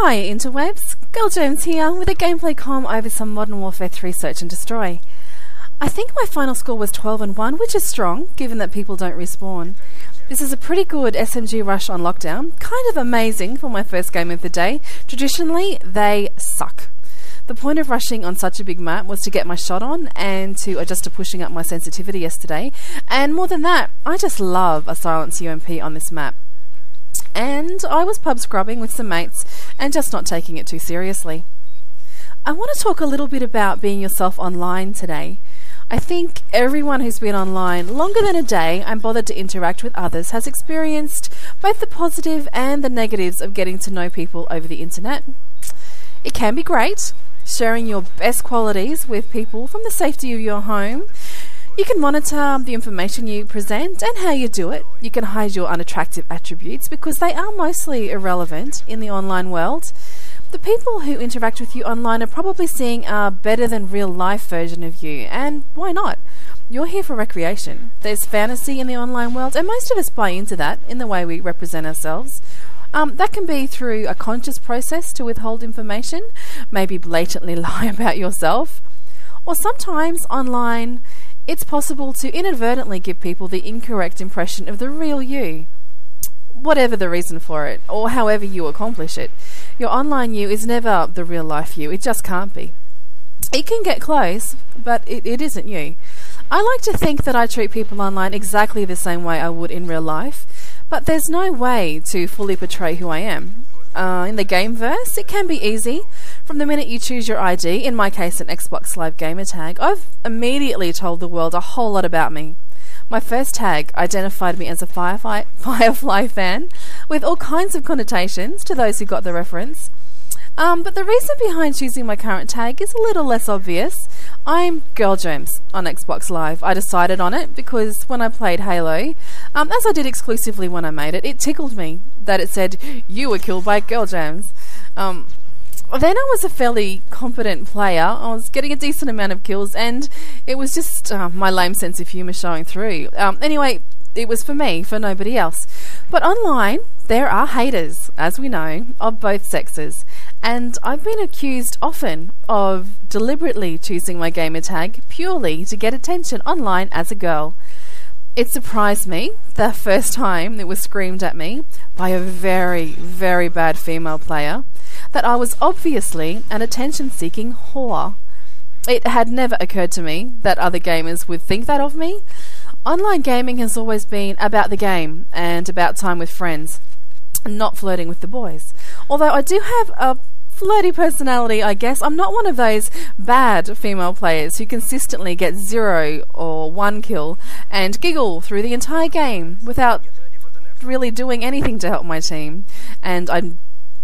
Hi interwebs, Girl Germs here with a gameplay com over some Modern Warfare 3 Search and Destroy. I think my final score was 12-1, which is strong, given that people don't respawn. This is a pretty good SMG rush on lockdown, kind of amazing for my first game of the day. Traditionally, they suck. The point of rushing on such a big map was to get my shot on and to adjust to pushing up my sensitivity yesterday, and more than that, I just love a silence UMP on this map. And I was pub scrubbing with some mates and just not taking it too seriously. I want to talk a little bit about being yourself online today. I think everyone who's been online longer than a day and bothered to interact with others has experienced both the positive and the negatives of getting to know people over the internet. It can be great, sharing your best qualities with people from the safety of your home. You can monitor the information you present and how you do it. You can hide your unattractive attributes because they are mostly irrelevant in the online world. The people who interact with you online are probably seeing a better than real life version of you, and why not? You're here for recreation. There's fantasy in the online world, and most of us buy into that in the way we represent ourselves. That can be through a conscious process to withhold information, maybe blatantly lie about yourself, or sometimes online it's possible to inadvertently give people the incorrect impression of the real you. Whatever the reason for it, or however you accomplish it, your online you is never the real life you. It just can't be. It can get close, but it isn't you. I like to think that I treat people online exactly the same way I would in real life, but there's no way to fully portray who I am. In the gameverse, it can be easy. From the minute you choose your ID, in my case an Xbox Live gamer tag, I've immediately told the world a whole lot about me. My first tag identified me as a Firefly fan, with all kinds of connotations to those who got the reference. But the reason behind choosing my current tag is a little less obvious. I'm Girl Germs on Xbox Live. I decided on it because when I played Halo, as I did exclusively when I made it, it tickled me that it said, "You were killed by Girl Germs." Then I was a fairly competent player. I was getting a decent amount of kills, and it was just my lame sense of humour showing through. Anyway, it was for me, for nobody else. But online, there are haters, as we know, of both sexes, and I've been accused often of deliberately choosing my gamer tag purely to get attention online as a girl. It surprised me the first time it was screamed at me by a very, very bad female player that I was obviously an attention-seeking whore. It had never occurred to me that other gamers would think that of me. Online gaming has always been about the game and about time with friends, not flirting with the boys. Although I do have a flirty personality, I guess. I'm not one of those bad female players who consistently get 0 or 1 kill and giggle through the entire game without really doing anything to help my team. And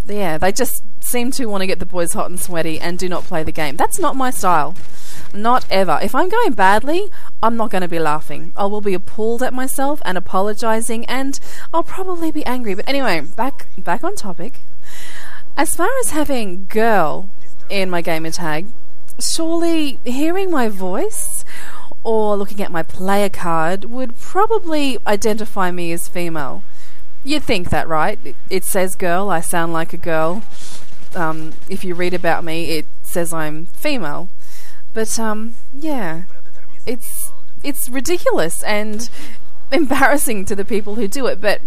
they just seem to want to get the boys hot and sweaty and do not play the game. That's not my style. Not ever. If I'm going badly, I'm not going to be laughing. I will be appalled at myself and apologising, and I'll probably be angry. But anyway, back on topic. As far as having girl in my gamer tag, surely hearing my voice or looking at my player card would probably identify me as female. You'd think that, right? It says girl, I sound like a girl. If you read about me, it says I'm female. But, yeah, it's ridiculous and embarrassing to the people who do it. But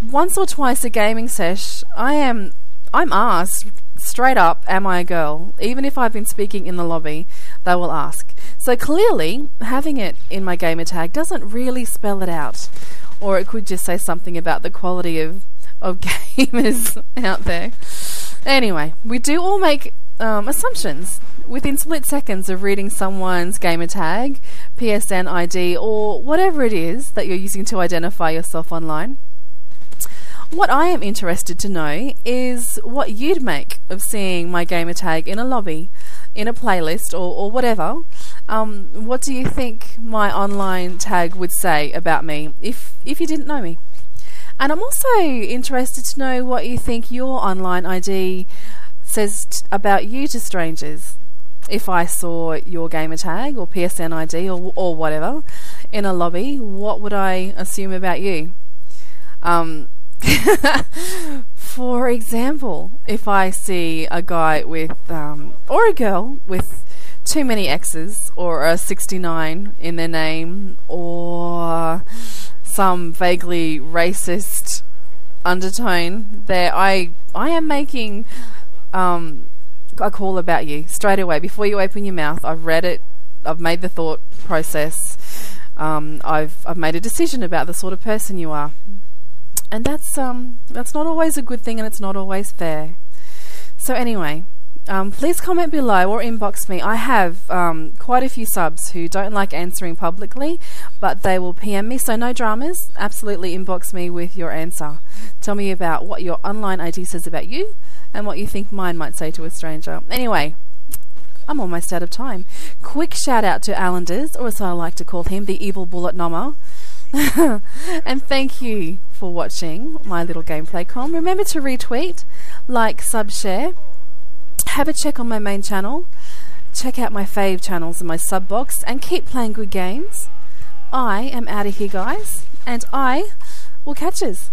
once or twice a gaming sesh, I'm asked straight up, am I a girl? Even if I've been speaking in the lobby, they will ask. So clearly, having it in my gamer tag doesn't really spell it out. Or it could just say something about the quality of gamers out there. Anyway, we do all make assumptions within split seconds of reading someone's gamer tag, PSN ID, or whatever it is that you're using to identify yourself online. What I am interested to know is what you'd make of seeing my gamer tag in a lobby, in a playlist, or whatever. What do you think my online tag would say about me if you didn't know me? And I'm also interested to know what you think your online ID says about you to strangers. If I saw your gamer tag or PSN ID or whatever in a lobby, what would I assume about you? For example, if I see a guy with, or a girl with too many X's, or a 69 in their name, or some vaguely racist undertone there, I am making a call about you straight away before you open your mouth. I've read it, I've made the thought process, I've made a decision about the sort of person you are, and that's not always a good thing, and it's not always fair. So anyway, please comment below or inbox me. I have quite a few subs who don't like answering publicly, but they will PM me, so no dramas. Absolutely inbox me with your answer. Tell me about what your online ID says about you and what you think mine might say to a stranger. Anyway, I'm almost out of time. Quick shout out to Alanders, or as I like to call him, the evil bullet nommer. And thank you for watching my little gameplay com. Remember to retweet, like, sub, share. Have a check on my main channel. Check out my fave channels in my sub box, and keep playing good games. I am out of here, guys, and I will catch yous.